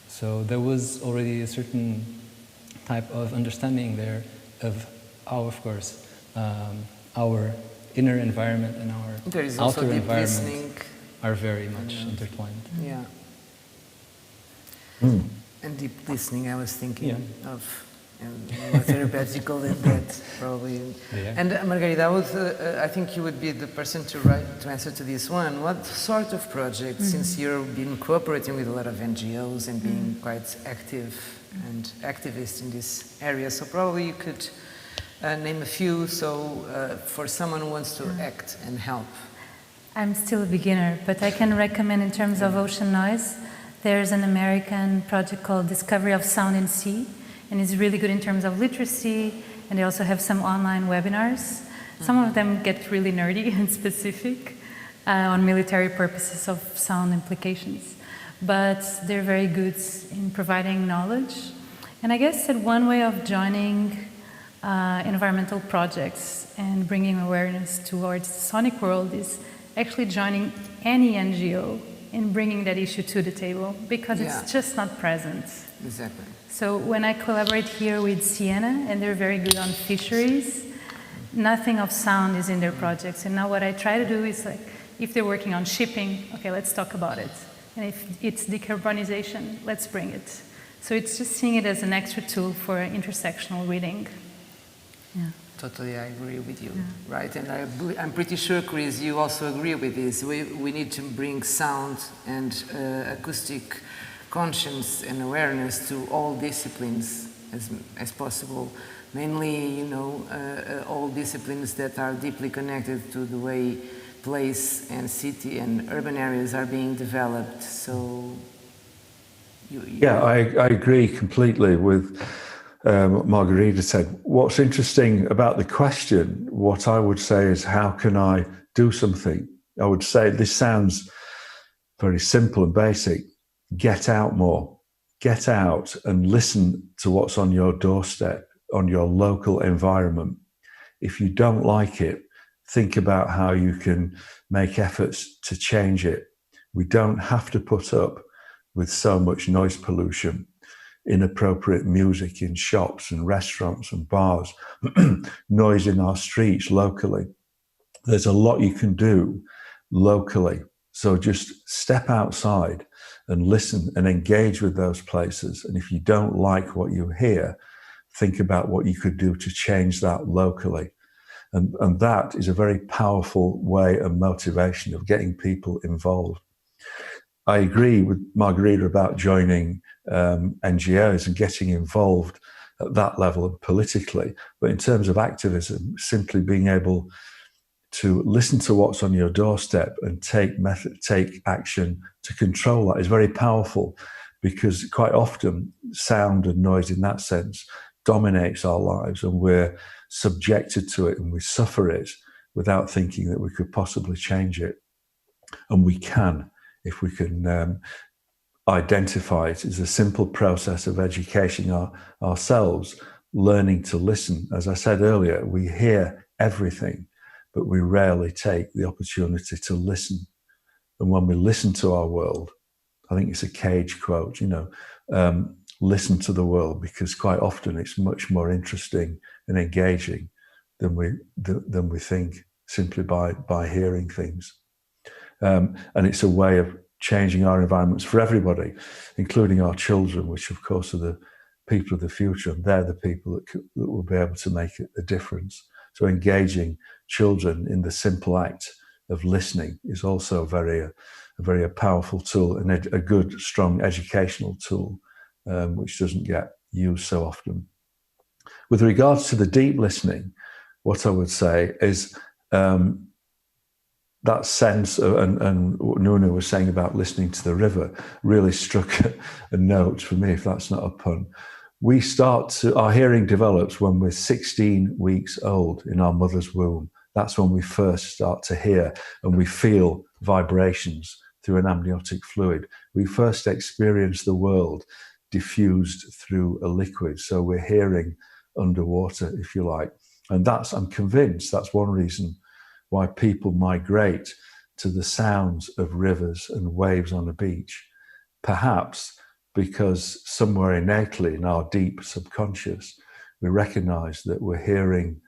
So there was already a certain type of understanding there of how, of course, our inner environment and our There is also outer deep environment listening. are very much intertwined. Yeah. And deep listening, I was thinking of more therapeutical than that, probably. Yeah. And Margarida, I think you would be the person to answer to this one. What sort of projects, since you've been cooperating with a lot of NGOs and being quite active and activist in this area, so probably you could name a few, so for someone who wants to act and help. I'm still a beginner, but I can recommend in terms of ocean noise, there's an American project called Discovery of Sound in Sea, and it's really good in terms of literacy, and they also have some online webinars. Some of them get really nerdy and specific on military purposes of sound implications, but they're very good in providing knowledge. And I guess that one way of joining environmental projects and bringing awareness towards the sonic world is actually joining any NGO in bringing that issue to the table, because it's just not present. Exactly. So when I collaborate here with Siena, and they're very good on fisheries, nothing of sound is in their projects. And now what I try to do is, like, if they're working on shipping, okay, let's talk about it. And if it's decarbonization, let's bring it. So it's just seeing it as an extra tool for intersectional reading. Yeah. Totally, I agree with you, right? And I'm pretty sure, Chris, you also agree with this. We need to bring sound and acoustic conscience and awareness to all disciplines as possible. Mainly, all disciplines that are deeply connected to the way place and city and urban areas are being developed. So, I agree completely with Margarida said. What's interesting about the question, what I would say is, how can I do something? I would say, this sounds very simple and basic. Get out more. Get out and listen to what's on your doorstep, on your local environment. If you don't like it, think about how you can make efforts to change it. We don't have to put up with so much noise pollution, inappropriate music in shops and restaurants and bars, noise in our streets locally. There's a lot you can do locally. So just step outside and listen and engage with those places. And if you don't like what you hear, think about what you could do to change that locally. And that is a very powerful way and motivation of getting people involved. I agree with Margarida about joining NGOs and getting involved at that level politically. But in terms of activism, simply being able to listen to what's on your doorstep and take action to control that is very powerful, because quite often sound and noise in that sense dominates our lives, and we're subjected to it and we suffer it without thinking that we could possibly change it. And we can, if we can identify it as a simple process of educating ourselves, learning to listen. As I said earlier, we hear everything, but we rarely take the opportunity to listen. And when we listen to our world, I think it's a Cage quote, listen to the world, because quite often it's much more interesting and engaging than we think, simply by hearing things. And it's a way of changing our environments for everybody, including our children, which of course are the people of the future, and they're the people that will be able to make a difference. So engaging children in the simple act of listening is also a very powerful tool, and a good, strong educational tool, which doesn't get used so often. With regards to the deep listening, what I would say is that sense of, and what Nuno was saying about listening to the river really struck a note for me, if that's not a pun. Our hearing develops when we're 16 weeks old in our mother's womb. That's when we first start to hear, and we feel vibrations through an amniotic fluid. We first experience the world diffused through a liquid. So we're hearing underwater, if you like. And I'm convinced that's one reason why people migrate to the sounds of rivers and waves on a beach. Perhaps because somewhere innately in our deep subconscious, we recognize that we're hearing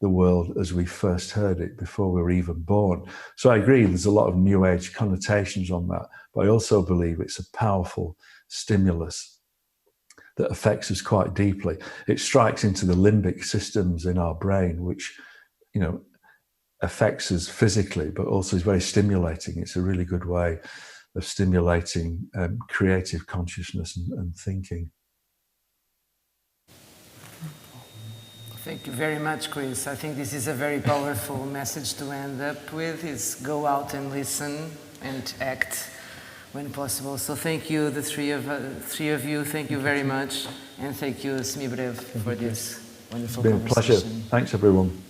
the world as we first heard it before we were even born. So I agree, there's a lot of New Age connotations on that, but I also believe it's a powerful stimulus that affects us quite deeply. It strikes into the limbic systems in our brain, which, affects us physically, but also is very stimulating. It's a really good way of stimulating creative consciousness and thinking. Thank you very much, Chris. I think this is a very powerful message to end up with, is go out and listen and act when possible. So thank you, the three of you. Thank you very much. And thank you, SEMIBREVE, for this wonderful conversation. It's been a pleasure. Thanks, everyone.